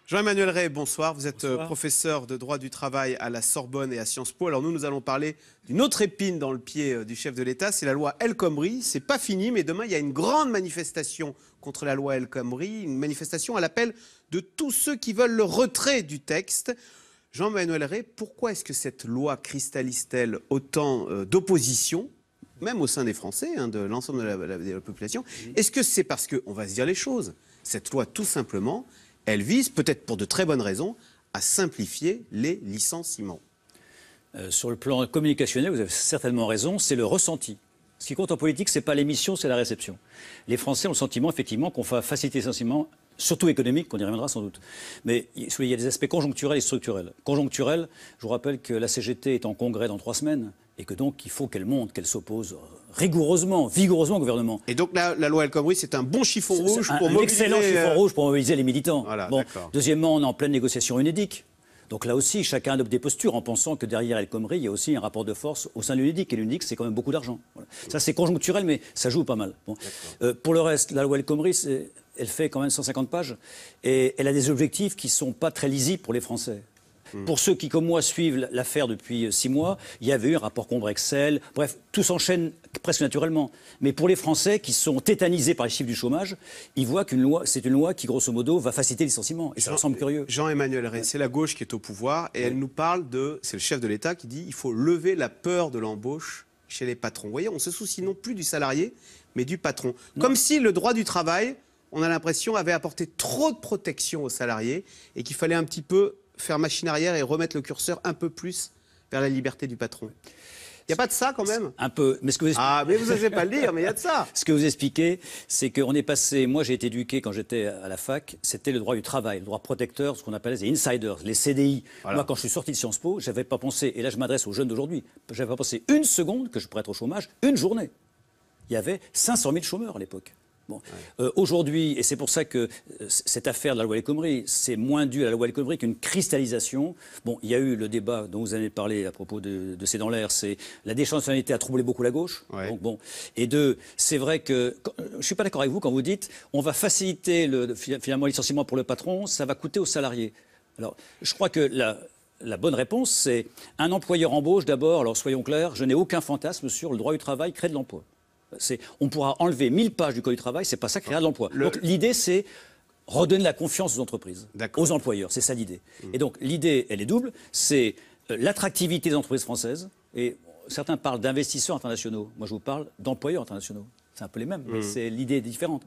Jean-Emmanuel Ray, bonsoir. Vous êtes Bonsoir. professeur de droit du travail à la Sorbonne et à Sciences Po. Alors nous allons parler d'une autre épine dans le pied du chef de l'État, c'est la loi El Khomri. C'est pas fini, mais demain il y a une grande manifestation contre la loi El Khomri, une manifestation à l'appel de tous ceux qui veulent le retrait du texte. Jean-Emmanuel Ray, pourquoi est-ce que cette loi cristallise-t-elle autant d'opposition, même au sein des Français, de l'ensemble de la population? Est-ce que c'est parce qu'on va se dire les choses? Cette loi, tout simplement, elle vise, peut-être pour de très bonnes raisons, à simplifier les licenciements. Sur le plan communicationnel, vous avez certainement raison, c'est le ressenti. Ce qui compte en politique, ce n'est pas l'émission, c'est la réception. Les Français ont le sentiment, effectivement, qu'on va faciliter les licenciements, surtout économiques, on y reviendra sans doute. Mais il y a des aspects conjoncturels et structurels. Conjoncturels, je vous rappelle que la CGT est en congrès dans 3 semaines, et que donc il faut qu'elle monte, qu'elle s'oppose rigoureusement, vigoureusement au gouvernement. Et donc la loi El Khomri, c'est un bon chiffon rouge pour mobiliser... excellent chiffon rouge pour mobiliser les militants. Voilà, bon. Deuxièmement, on est en pleine négociation UNEDIC. Donc là aussi, chacun adopte des postures en pensant que derrière El Khomri, il y a aussi un rapport de force au sein de l'UNEDIC. Et l'UNEDIC, c'est quand même beaucoup d'argent. Voilà. Ça, c'est conjoncturel, mais ça joue pas mal. Bon. Pour le reste, la loi El Khomri, elle fait quand même 150 pages. Et elle a des objectifs qui ne sont pas très lisibles pour les Français. Pour ceux qui, comme moi, suivent l'affaire depuis 6 mois, il y avait eu un rapport Combrexel. Bref, tout s'enchaîne presque naturellement. Mais pour les Français qui sont tétanisés par les chiffres du chômage, ils voient c'est une loi qui, grosso modo, va faciliter les licenciements. Et ça leur semble curieux. Jean-Emmanuel Ray, c'est la gauche qui est au pouvoir et elle nous parle de... C'est le chef de l'État qui dit il faut lever la peur de l'embauche chez les patrons. Vous voyez, on se soucie non plus du salarié, mais du patron. Non. Comme si le droit du travail, on a l'impression, avait apporté trop de protection aux salariés et qu'il fallait un petit peu faire machine arrière et remettre le curseur un peu plus vers la liberté du patron. Il n'y a pas de ça quand même? Un peu. Mais ce que vous Ah, mais vous n'osez pas le dire, mais il y a de ça. Ce que vous expliquez, c'est qu'on est passé... Moi, j'ai été éduqué quand j'étais à la fac, c'était le droit du travail, le droit protecteur, ce qu'on appelait les insiders, les CDI. Voilà. Moi, quand je suis sorti de Sciences Po, je n'avais pas pensé, et là je m'adresse aux jeunes d'aujourd'hui, je n'avais pas pensé une seconde que je pourrais être au chômage, une journée. Il y avait 500 000 chômeurs à l'époque. Bon. Aujourd'hui, et c'est pour ça que cette affaire de la loi El Khomri, c'est moins dû à la loi El Khomri qu'une cristallisation. Bon, il y a eu le débat dont vous avez parlé à propos de C'est dans l'air, c'est la déchancellalité a troublé beaucoup la gauche. Ouais. Donc, bon. Et c'est vrai que, je ne suis pas d'accord avec vous quand vous dites on va faciliter finalement le licenciement pour le patron, ça va coûter aux salariés. Alors, je crois que la bonne réponse, c'est un employeur embauche d'abord, alors soyons clairs, je n'ai aucun fantasme sur le droit du travail, crée de l'emploi. On pourra enlever 1000 pages du Code du travail, c'est pas ça qui créera de l'emploi. Donc l'idée, c'est redonner la confiance aux entreprises, aux employeurs, c'est ça l'idée. Et donc l'idée, elle est double, c'est l'attractivité des entreprises françaises, et certains parlent d'investisseurs internationaux, moi je vous parle d'employeurs internationaux. C'est un peu les mêmes, mais l'idée est différente.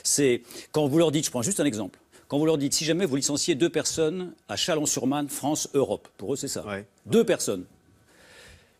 C'est quand vous leur dites, je prends juste un exemple, quand vous leur dites, si jamais vous licenciez 2 personnes à Chalon-sur-Marne, France, Europe, pour eux c'est ça, 2 personnes,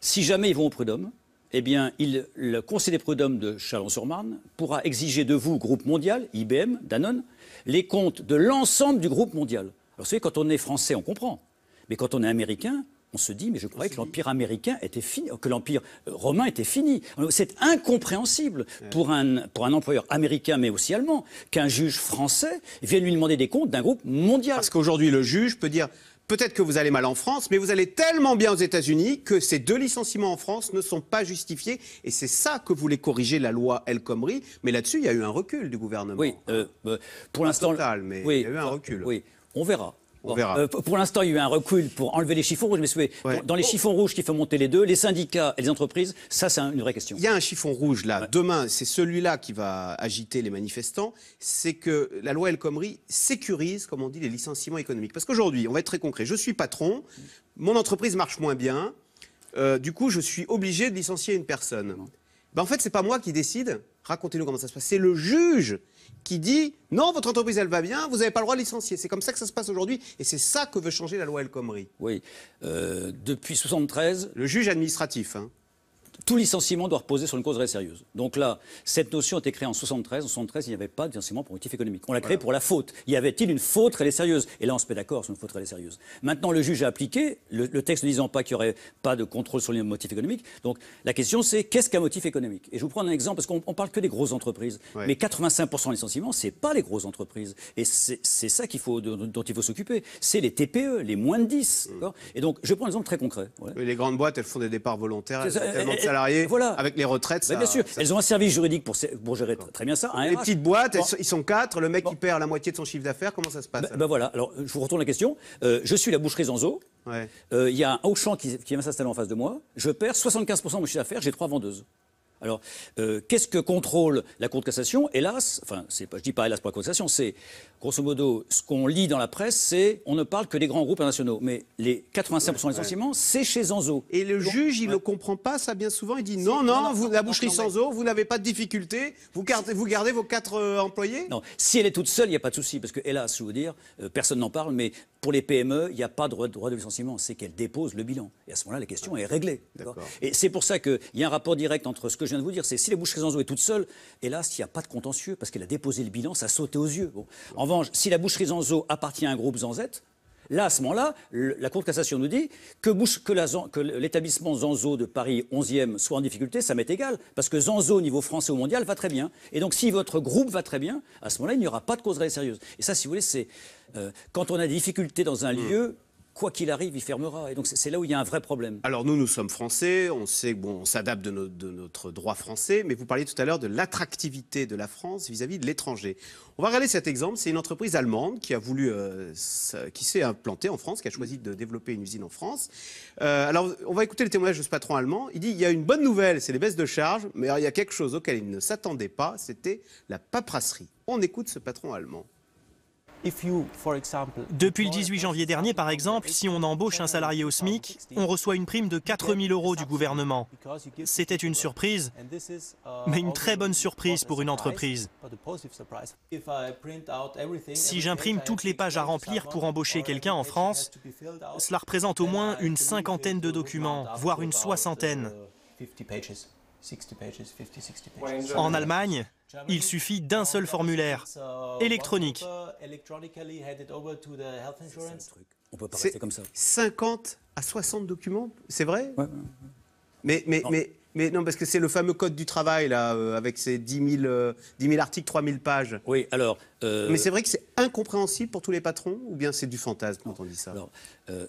si jamais ils vont au prud'homme, eh bien, le Conseil des prud'hommes de Chalon-sur-Marne pourra exiger de vous, groupe mondial, IBM, Danone, les comptes de l'ensemble du groupe mondial. Alors, vous savez, quand on est français, on comprend. Mais quand on est américain, on se dit, mais je croyais que l'Empire américain était fini, que l'Empire romain était fini. C'est incompréhensible pour un employeur américain, mais aussi allemand, qu'un juge français vienne lui demander des comptes d'un groupe mondial. Parce qu'aujourd'hui, le juge peut dire... Peut-être que vous allez mal en France, mais vous allez tellement bien aux États-Unis que ces 2 licenciements en France ne sont pas justifiés. Et c'est ça que voulait corriger la loi El Khomri. Mais là-dessus, il y a eu un recul du gouvernement. Oui, pour l'instant... total, mais il y a eu un recul. Oui, on verra. On verra. Pour l'instant, il y a eu un recul pour enlever les chiffons rouges. Mais dans les chiffons rouges qui font monter les 2, les syndicats et les entreprises, ça, c'est une vraie question. Il y a un chiffon rouge là. Demain, c'est celui-là qui va agiter les manifestants. C'est que la loi El Khomri sécurise, comme on dit, les licenciements économiques. Parce qu'aujourd'hui, on va être très concret. Je suis patron, mon entreprise marche moins bien. Du coup, je suis obligé de licencier une personne. Ben, en fait, c'est pas moi qui décide. Racontez-nous comment ça se passe. C'est le juge qui dit non, votre entreprise elle va bien, vous n'avez pas le droit de licencier. C'est comme ça que ça se passe aujourd'hui et c'est ça que veut changer la loi El Khomri. Oui, depuis 1973... Le juge administratif. Tout licenciement doit reposer sur une cause réelle sérieuse. Donc là, cette notion a été créée en 1973. En 1973, il n'y avait pas de licenciement pour motif économique. On l'a créé pour la faute. Y avait-il une faute réelle et sérieuse? Et là, on se met d'accord sur une faute réelle et sérieuse. Maintenant, le juge a appliqué, le texte ne disant pas qu'il n'y aurait pas de contrôle sur les motifs économiques. Donc la question, c'est qu'est-ce qu'un motif économique? Et je vous prends un exemple, parce qu'on ne parle que des grosses entreprises. Mais 85% des licenciements, ce n'est pas les grosses entreprises. Et c'est ça dont il faut s'occuper. C'est les TPE, les moins de 10. Et donc, je prends un exemple très concret. Les grandes boîtes, elles font des départs volontaires. Elles ont tellement de salariés, voilà. avec les retraites. Ça, bien sûr, elles ont un service juridique pour gérer très bien ça. Les petites boîtes, bon. ils sont 4, le mec qui perd la moitié de son chiffre d'affaires, comment ça se passe? Voilà, alors je vous retourne la question. Je suis la boucherie Zanzo. Il y a un Auchan qui vient s'installer en face de moi. Je perds 75% de mon chiffre d'affaires, j'ai 3 vendeuses. Alors, qu'est-ce que contrôle la Cour de cassation? Hélas, enfin, je dis pas hélas pour la Cour de cassation, c'est, grosso modo, ce qu'on lit dans la presse, c'est on ne parle que des grands groupes internationaux. Mais les 85% des licenciements, c'est chez Zanzo. Et le juge, il ne le comprend pas, ça, bien souvent. Il dit non, la boucherie Zanzo, vous n'avez pas de difficulté, vous gardez vos 4 employés? Non, si elle est toute seule, il n'y a pas de souci. Parce que, hélas, je veux dire, personne n'en parle, mais pour les PME, il n'y a pas de droit de licenciement. C'est qu'elles déposent le bilan. Et à ce moment-là, la question est réglée. Et c'est pour ça qu'il y a un rapport direct entre ce que je viens de vous dire, c'est si la boucherie Zanzo est toute seule, hélas, il n'y a pas de contentieux, parce qu'elle a déposé le bilan, ça a sauté aux yeux. Bon. En revanche, si la boucherie Zanzo appartient à un groupe Zanzette, là, à ce moment-là, la Cour de cassation nous dit que l'établissement Zanzo de Paris 11e soit en difficulté, ça m'est égal, parce que Zanzo, au niveau français ou mondial, va très bien. Et donc, si votre groupe va très bien, à ce moment-là, il n'y aura pas de cause réelle sérieuse. Et ça, si vous voulez, c'est quand on a des difficultés dans un lieu, quoi qu'il arrive, il fermera. Et donc, c'est là où il y a un vrai problème. Alors, nous sommes français, on sait qu'on s'adapte de notre droit français, mais vous parliez tout à l'heure de l'attractivité de la France vis-à-vis de l'étranger. On va regarder cet exemple. C'est une entreprise allemande qui a voulu, qui s'est implantée en France, qui a choisi de développer une usine en France. Alors, on va écouter le témoignage de ce patron allemand. Il dit, il y a une bonne nouvelle, c'est les baisses de charges, mais il y a quelque chose auquel il ne s'attendait pas, c'était la paperasserie. On écoute ce patron allemand. Depuis le 18 janvier dernier, par exemple, si on embauche un salarié au SMIC, on reçoit une prime de 4 000 € du gouvernement. C'était une surprise, mais une très bonne surprise pour une entreprise. Si j'imprime toutes les pages à remplir pour embaucher quelqu'un en France, cela représente au moins une 50aine de documents, voire une 60aine. En Allemagne, il suffit d'un seul formulaire, électronique. On peut pas rester comme ça. 50 à 60 documents, c'est vrai? Ouais. Mais non, parce que c'est le fameux code du travail, là, avec ses 10 000 articles, 3 000 pages. Oui, alors... Mais c'est vrai que c'est incompréhensible pour tous les patrons, ou bien c'est du fantasme quand on dit ça?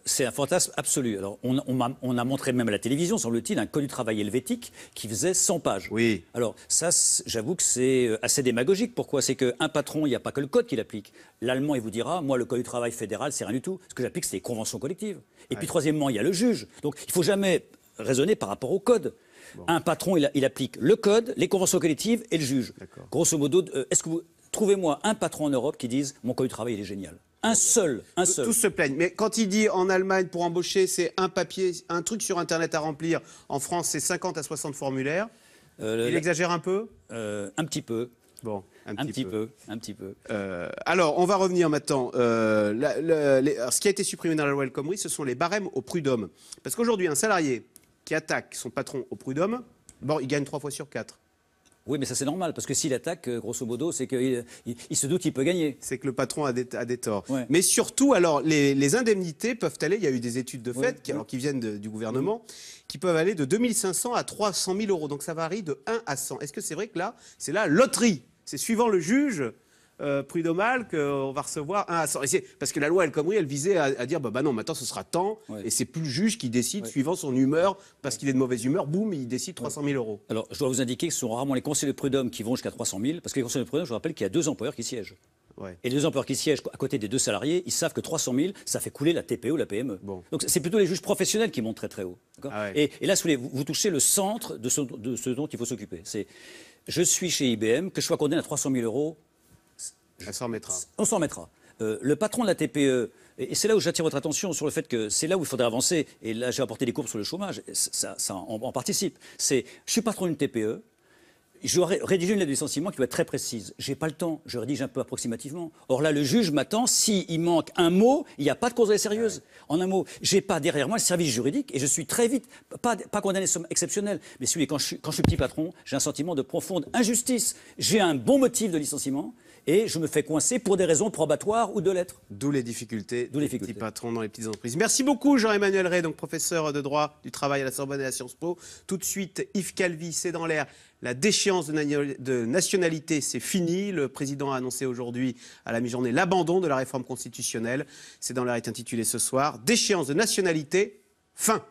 C'est un fantasme absolu. Alors, on a montré même à la télévision, semble-t-il, un code du travail helvétique qui faisait 100 pages. Oui. Alors, ça, j'avoue que c'est assez démagogique. Pourquoi? C'est qu'un patron, il n'y a pas que le code qu'il applique. L'allemand, il vous dira, moi, le code du travail fédéral, c'est rien du tout. Ce que j'applique, c'est les conventions collectives. Et puis, troisièmement, il y a le juge. Donc, il ne faut jamais raisonner par rapport au code. Bon. Un patron, il applique le code, les conventions collectives et le juge. Grosso modo, est-ce que vous... Trouvez-moi un patron en Europe qui dise « mon code du travail, il est génial ». Un seul. Tous se plaignent. Mais quand il dit en Allemagne, pour embaucher, c'est un papier, un truc sur Internet à remplir. En France, c'est 50 à 60 formulaires. Il exagère un peu? Un petit peu. Bon, un petit peu. Alors, on va revenir maintenant. Ce qui a été supprimé dans la loi El Khomri, ce sont les barèmes au prud'homme. Parce qu'aujourd'hui, un salarié qui attaque son patron au prud'homme, bon, il gagne 3 fois sur 4. Oui, mais ça c'est normal, parce que s'il attaque, grosso modo, c'est qu'il se doute qu'il peut gagner. C'est que le patron a des torts. Ouais. Mais surtout, alors, les indemnités peuvent aller, il y a eu des études de fait, qui viennent du gouvernement, qui peuvent aller de 2 500 à 300 000 €. Donc ça varie de 1 à 100. Est-ce que c'est vrai que là, c'est la loterie? C'est suivant le juge prud'homal qu'on va recevoir 1 à 100. Parce que la loi El Khomri, elle visait à dire bah non, maintenant ce sera tant, et c'est plus le juge qui décide suivant son humeur, parce qu'il est de mauvaise humeur, boum, il décide 300 000 €. Alors, je dois vous indiquer que ce sont rarement les conseillers de prud'homme qui vont jusqu'à 300 000, parce que les conseillers de prud'homme, je vous rappelle qu'il y a 2 employeurs qui siègent. Et les 2 employeurs qui siègent à côté des 2 salariés, ils savent que 300 000, ça fait couler la TPE ou la PME. Bon. Donc c'est plutôt les juges professionnels qui montent très très haut. Et là, si vous touchez le centre de ce dont il faut s'occuper. C'est, je suis chez IBM, que je sois condamné à 300 000 €, on s'en remettra. On s'en remettra. Le patron de la TPE, et c'est là où j'attire votre attention sur le fait que c'est là où il faudrait avancer, et là j'ai apporté des courbes sur le chômage, ça en participe. Je suis patron d'une TPE, je dois rédiger une lettre de licenciement qui doit être très précise. Je n'ai pas le temps, je rédige un peu approximativement. Or là, le juge m'attend, s'il manque un mot, il n'y a pas de cause sérieuse. En un mot, je n'ai pas derrière moi le service juridique et je suis très vite, pas condamné somme exceptionnelle, mais celui quand je suis petit patron, j'ai un sentiment de profonde injustice. J'ai un bon motif de licenciement et je me fais coincer pour des raisons probatoires ou de lettres. D'où les difficultés des petits patrons dans les petites entreprises. Merci beaucoup Jean-Emmanuel Ray, donc professeur de droit du travail à la Sorbonne et à Sciences Po. Tout de suite, Yves Calvi, c'est dans l'air. La déchéance de nationalité, c'est fini. Le président a annoncé aujourd'hui, à la mi-journée, l'abandon de la réforme constitutionnelle. C'est dans l'air est intitulé ce soir. Déchéance de nationalité, fin.